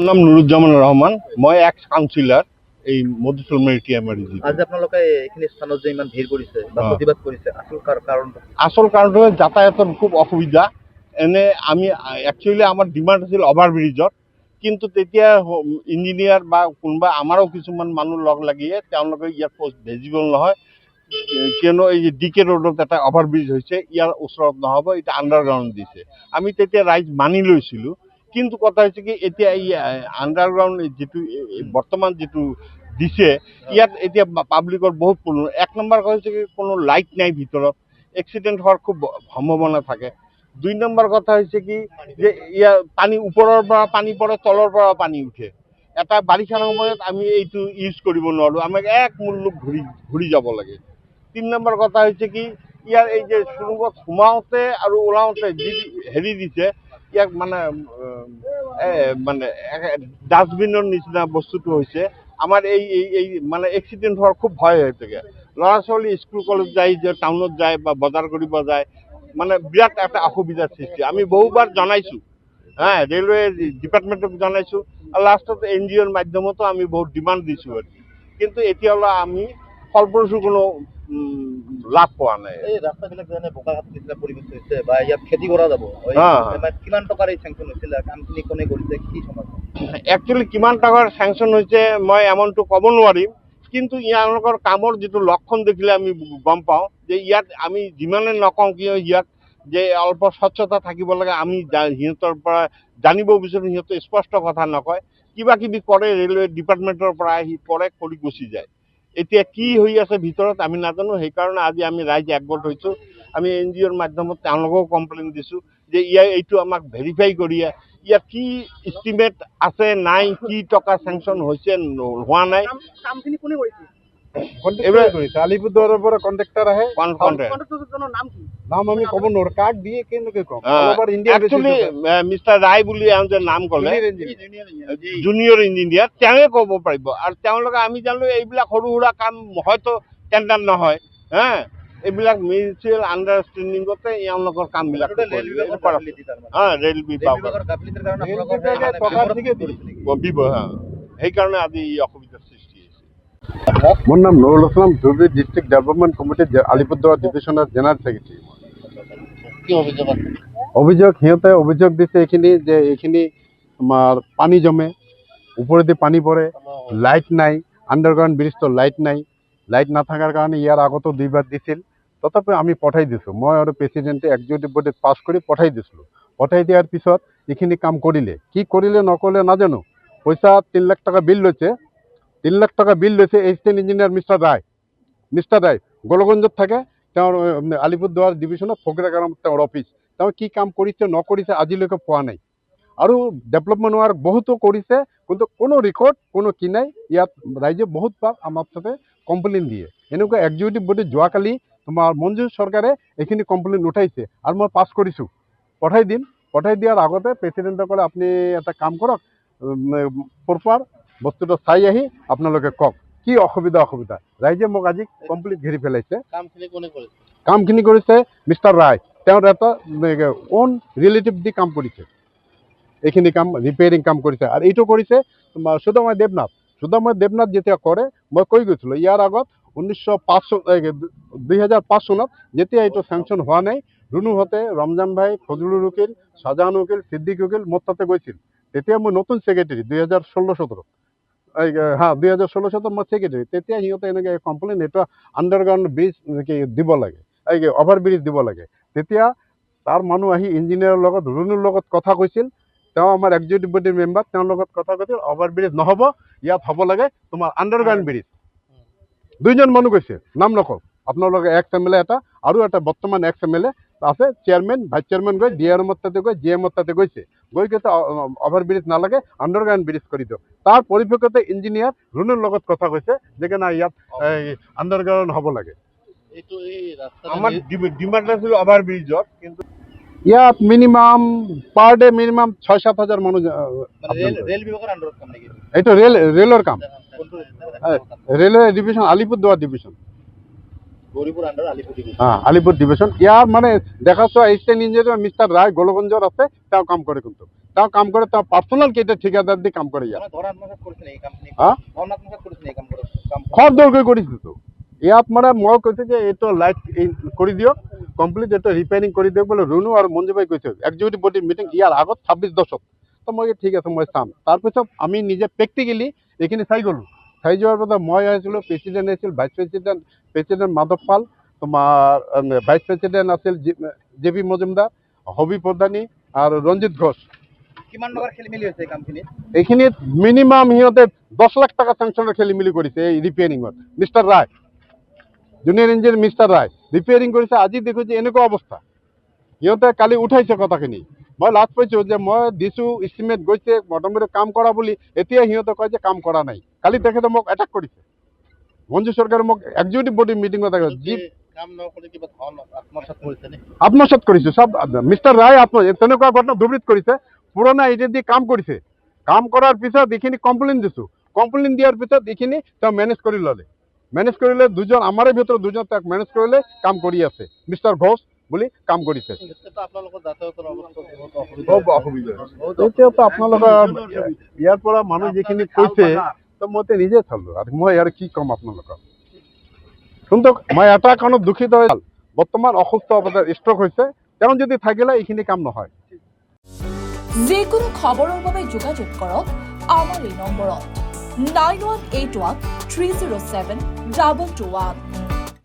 নাম নুৰুজ্জামান ৰহমান, মই এক্স কাউন্সিলৰ এই মধুচলমাৰী টিএমআৰডি। আজি আপোনালোকে এইখিনি স্থানত যে ইমান ভিৰ কৰিছে বা প্ৰতিবাদ কৰিছে, আসল কাৰণটো যাতায়াতৰ খুব অসুবিধা। এনে আমি একচুৱেলি আমাৰ ডিমাণ্ড আছিল অভাৰব্ৰিজত, কিন্তু তেতিয়া ইঞ্জিনিয়াৰ বা কোনোবা আমাৰো কিছুমান মানুহ লগ লাগিয়ে তেওঁলোকে ইয়াত ভিজিবল নহয়, কিয়নো এই যে ডিকে ৰোডত এটা অভাৰব্ৰিজ হৈছে, ইয়াৰ ওচৰত নহ'ব, এটা আণ্ডাৰগ্ৰাউণ্ড দিছে। আমি তেতিয়া ৰাইজ মানি লৈছিলোঁ, কিন্তু কথা হৈছে কি এতিয়া এই আণ্ডাৰগ্ৰাউণ্ড যিটো বৰ্তমান যিটো দিছে, ইয়াত এতিয়া পাব্লিকৰ বহুত প্ৰব্লেম। এক নম্বৰ কথা হৈছে কি কোনো লাইট নাই ভিতৰত, এক্সিডেণ্ট হোৱাৰ খুব সম্ভাৱনা থাকে। দুই নম্বৰ কথা হৈছে কি যে ইয়াৰ পানী ওপৰৰ পৰা পানী পৰে, তলৰ পৰা পানী উঠে। এটা বাৰিষাৰ সময়ত আমি এইটো ইউজ কৰিব নোৱাৰোঁ, আমাক এক মুল্লুক ঘূৰি যাব লাগে। তিন নম্বৰ কথা হৈছে কি ইয়াৰ এই যে সুৰংগত সোমাওঁতে আৰু ওলাওঁতে যি হেৰি দিছে, ইয়াক মানে ডাষ্টবিনৰ নিচিনা বস্তুটো হৈছে। আমাৰ এই মানে এক্সিডেণ্ট হোৱাৰ খুব ভয় হৈ থাকে। ল'ৰা ছোৱালী স্কুল কলেজ যায়, যে টাউনত যায় বা বজাৰ কৰিব যায়, মানে বিৰাট এটা অসুবিধাৰ সৃষ্টি। আমি বহুবাৰ জনাইছোঁ, ৰেলৱে ডিপাৰ্টমেণ্টক জনাইছোঁ, আৰু লাষ্টত NGOৰ মাধ্যমতো আমি বহুত ডিমাণ্ড দিছোঁ আৰু, কিন্তু এতিয়ালৈ আমি ফলপ্ৰসূ কোনো লাভ পোৱা নাই। এই ৰাস্তাবিলাক যেনে বোকাঘাট নিচিনা পৰিৱেশ হৈছে বা ইয়াত খেতি কৰা যাব, কিমান টকাৰ এই চেংচন হৈছিলে, কামখিনি কোনে কৰিছে, কি সমস্যা? একচুৱেলি কিমান টকাৰ চেংচন হৈছে মই এমাউণ্টটো ক'ব নোৱাৰিম, কিন্তু ইয়ালোকৰ কামৰ যিটো লক্ষণ দেখিলে আমি গম পাওঁ যে ইয়াত আমি যিমানে নকওঁ কিয় ইয়াত যে অলপ স্বচ্ছতা থাকিব লাগে, আমি সিহঁতৰ পৰা জানিব বিচাৰোঁ। সিহঁতে স্পষ্ট কথা নকয়, কিবা কিবি কৰে, ৰেলৱে ডিপাৰ্টমেণ্টৰ পৰা আহি কৰে, কৰি গুচি যায়। এতিয়া কি হৈ আছে ভিতৰত আমি নাজানো। সেইকাৰণে আজি আমি ৰাইজ একগোট হৈছোঁ। আমি NGOৰ মাধ্যমত তেওঁলোকেও কমপ্লেইন দিছোঁ যে এইটো আমাক ভেৰিফাই কৰি ইয়াত কি ইষ্টিমেট আছে নাই, কি টকা চেংচন হৈছে হোৱা নাই। কামখিনি কোনে কৰিছে? আলিপুৰদুয়াৰেৰ পৰে কন্ট্ৰাক্টৰ আহে, নাম আমি কব নোৱাৰো, কাক দিয়ে কেনেকৈ কম। একচুৱেলি মিষ্টাৰ ৰায় বুলি যে নাম ক'লে, জুনিয়ৰ ইঞ্জিনিয়াৰ, তেওঁৱে ক'ব পাৰিব। আৰু তেওঁলোকে আমি জানো এইবিলাক সৰু সুৰা কাম হয়তো টেণ্ডাৰ নহয়, এইবিলাক মিউচুৱেল আণ্ডাৰষ্টেণ্ডিঙতে এওঁলোকৰ কামবিলাক ৰেল বিভাগৰ সেইকাৰণে আজি অসুবিধাৰ সৃষ্টি হৈছে। মোৰ নাম নুৰুল ইছলাম, ধুবুৰী ডিষ্ট্ৰিক্ট ডেভেলপমেণ্ট কমিটিৰ আলিপুৰদুয়াৰ ডিভিশনেৰ জেনাৰেল সেক্ৰেটাৰি। কি অভিযোগ আছে? সিহঁতে অভিযোগ দিছে এইখিনি তোমাৰ পানী জমে, ওপৰেদি পানী পৰে, লাইট নাই, আণ্ডাৰগ্ৰাউণ্ড ব্ৰিজটো লাইট নাই। লাইট নাথাকাৰ কাৰণে ইয়াৰ আগতো দুইবাৰ দিছিল, তথাপি আমি পঠাই দিছোঁ। মই আৰু প্ৰেচিডেণ্টে এক্সিকিউটিভ বডিত পাছ কৰি পঠাই দিছিলোঁ। পঠাই দিয়াৰ পিছত এইখিনি কাম কৰিলে, কি কৰিলে নকৰিলে নাজানো। পইচা 3 লাখ টকা বিল লৈছে। 3 লাখ টকা বিল লৈছে এছিষ্টেণ্ট ইঞ্জিনিয়াৰ মিষ্টাৰ ৰায় গোলগঞ্জত থাকে। তেওঁৰ আলিপুৰদুয়াৰ ডিভিশনত ফকীৰাগাঁৱত তেওঁৰ অফিচ। তেওঁ কি কাম কৰিছে নকৰিছে আজিলৈকে পোৱা নাই। আৰু ডেভেলপমেণ্ট ৱাৰ্ক বহুতো কৰিছে, কিন্তু কোনো ৰেকৰ্ড কোনো কি নাই। ইয়াত ৰাইজে বহুতবাৰ আমাৰ সাথে কমপ্লেইন দিয়ে। এনেকুৱা এক্সিকিউটিভ বডিত যোৱাকালি তোমাৰ মঞ্জু চৰকাৰে এইখিনি কমপ্লেইন উঠাইছে, আৰু মই পাছ কৰিছোঁ, পঠাই দিম। পঠাই দিয়াৰ আগতে প্ৰেচিডেণ্টে ক'লে আপুনি এটা কাম কৰক, প্ৰপাৰ বস্তুটো চাই আহি আপোনালোকে কওক কি অসুবিধা। ৰাইজে মোক আজি কমপ্লিট ঘেৰি পেলাইছে। কামখিনি কৰিছে মিষ্টাৰ ৰায়, তেওঁৰ এটা ওন ৰিলেটিভ দি কাম কৰিছে। এইখিনি কাম ৰিপেয়াৰিং কাম কৰিছে, আৰু এইটো কৰিছে তোমাৰ সুদাময় দেৱনাথ যেতিয়া কৰে, মই কৈ গৈছিলোঁ ইয়াৰ আগত 2005 চনত যেতিয়া এইটো চেংচন হোৱা নাই, ৰুনুহঁতে, ৰমজান ভাই, ফজলুল উকিল, শাহজাহান উকিল, সিদ্দিক উকিল মোৰ তাতে গৈছিল। তেতিয়া মই নতুন ছেক্ৰেটাৰী 2016-17 2016-17 মই ছেক্ৰেটাৰী। তেতিয়া সিহঁতে এনেকৈ কমপ্লেইন, এইটো আণ্ডাৰগ্ৰাউণ্ড ব্ৰিজ দিব লাগে, অভাৰব্ৰিজ দিব লাগে। তেতিয়া তাৰ মানুহ আহি ইঞ্জিনিয়াৰৰ লগত, ৰুনুৰ লগত কথা কৈছিল। তেওঁ আমাৰ এক্সিকিউটিভ বডিৰ মেম্বাৰ, তেওঁৰ লগত কথা কৈছিল অভাৰব্ৰিজ নহ'ব, ইয়াত হ'ব লাগে তোমাৰ আণ্ডাৰগ্ৰাউণ্ড ব্ৰিজ। দুইজন মানুহ কৈছে, নাম নকওঁ। আপোনালোকে এক্স MLA এটা আৰু এটা বৰ্তমান এক্স MLA আছে, চেয়াৰমেন ভাইচ চেয়াৰমেন গৈ DRMৰ তাতে গৈ GMৰ তাতে গৈছে, গৈ অভাৰব্ৰিজ নালাগে, আণ্ডাৰগ্ৰাউণ্ড ব্ৰিজ কৰি দিয়ক। তাৰ পৰিপ্ৰেক্ষিতে ইঞ্জিনিয়াৰ ৰুনুৰ লগত কথা কৈছে যে নাই ইয়াত আণ্ডাৰগ্ৰাউণ্ড হ'ব লাগে। আমাৰ ডিমাণ্ড আছিল অভাৰব্ৰিজত, কিন্তু ইয়াত মিনিমাম পাৰ ডে মিনিমাম 6-7 হাজাৰ মানুহ। ৰেল বিভাগৰ আণ্ডাৰত কাম নেকি? এইটো ৰেলৰ কাম, railway division, Alipurduar division, Alipur division. ইয়াৰ মানে দেখা চোৱা এছিষ্টেণ্ট ইঞ্জিনিয়াৰ মিষ্টাৰ ৰায় গোলগঞ্জৰ আছে, তেওঁ কাম কৰে। কিন্তু তাও কাম কৰে, তেওঁ পাৰ্চনেল কেইটা ঠিকাদাৰ দি কাম কৰে ইয়াত। মানে ধৰা আত্মসাৎ কৰিছে নেকি কামখিনি? হা? ধন আত্মসাৎ কৰিছে নেকি কাম খৰ দৰকৈ কৰিছোতো। ইয়াত মানে মই কৈছোঁ যে এইটো লাইট কৰি দিয়ক, কমপ্লিট এইটো ৰিপেয়াৰিং কৰি দিয়ক বোলে ৰুণু আৰু মঞ্জু বাই কৈছে এক্সিকিউটিভ বডিৰ মিটিং ইয়াৰ আগত 26/10। তো মই ঠিক আছে মই চাম। তাৰপিছত আমি নিজে প্ৰেক্টিকেলি এইখিনি চাই গ'লোঁ। চাই যোৱাৰ পাছত মই আহিছিলোঁ, প্ৰেচিডেণ্ট আহিছিল, ভাইচ প্ৰেচিডেণ্ট মাধৱ পাল, তোমাৰ ভাইচ প্ৰেচিডেণ্ট আছিল JP মজুমদাৰ, হবি প্ৰধানী আৰু ৰঞ্জিত ঘোষ। কিমান টকাৰ খেলি মেলি হৈছে এই কামখিনিত? এইখিনিত মিনিমাম সিহঁতে 10 লাখ টকা চেংচনৰ খেলি মেলি কৰিছে এই ৰিপেয়াৰিঙত। মিষ্টাৰ ৰায়, জুনিয়ৰ ইঞ্জিনিয়াৰ মিষ্টাৰ ৰায় ৰিপেয়াৰিং কৰিছে। আজি দেখোঁ যে এনেকুৱা অৱস্থা, সিহঁতে কালি উঠাইছে কথাখিনি। মই লাজ পাইছোঁ যে মই দিছোঁ ইষ্টিমেট গৈছে মোটামুটি কাম কৰা বুলি, এতিয়া সিহঁতে কয় যে কাম কৰা নাই। কালি তেখেতে মোক এটাক কৰিছে, মঞ্জু চৰকাৰে মোক এক্সিকিউটিভ বডিৰ মিটিঙত কাম নকৰি কিবা ধন আত্মসাৎ কৰিছে নে? আত্মসাৎ কৰিছোঁ। চব মিষ্টাৰ ৰায় তেনেকুৱা ঘটনা ধুবুৰীত কৰিছে। পুৰণা এজেন্সি দি কাম কৰিছে, কাম কৰাৰ পিছত এইখিনি কমপ্লেইন দিছোঁ, কমপ্লেইন দিয়াৰ পিছত এইখিনি তেওঁ মেনেজ কৰি ল'লে। মেনেজ কৰিলে দুজন, আমাৰে ভিতৰত দুজন তেওঁক মেনেজ কৰিলে কাম কৰি আছে। মিষ্টাৰ ঘোষ বুলি কাম কৰিছে। আপোনালোকৰ যাতায়াতৰ অৱস্থা খুব অসুবিধা। এতিয়াতো আপোনালোকৰ ইয়াৰ পৰা মানুহ যিখিনি কৈছে, তো মই নিজে চালোঁ আৰু মই ইয়াৰ কি ক'ম আপোনালোকক। কিন্তু মই এটা কাৰণত দুখিত হৈ বৰ্তমান অসুস্থ অৱস্থাত ষ্ট্ৰক হৈছে, তেওঁ যদি থাকিলে এইখিনি কাম নহয়। যিকোনো খবৰৰ বাবে যোগাযোগ কৰক আমাৰ এই নম্বৰত 9181 307 2221।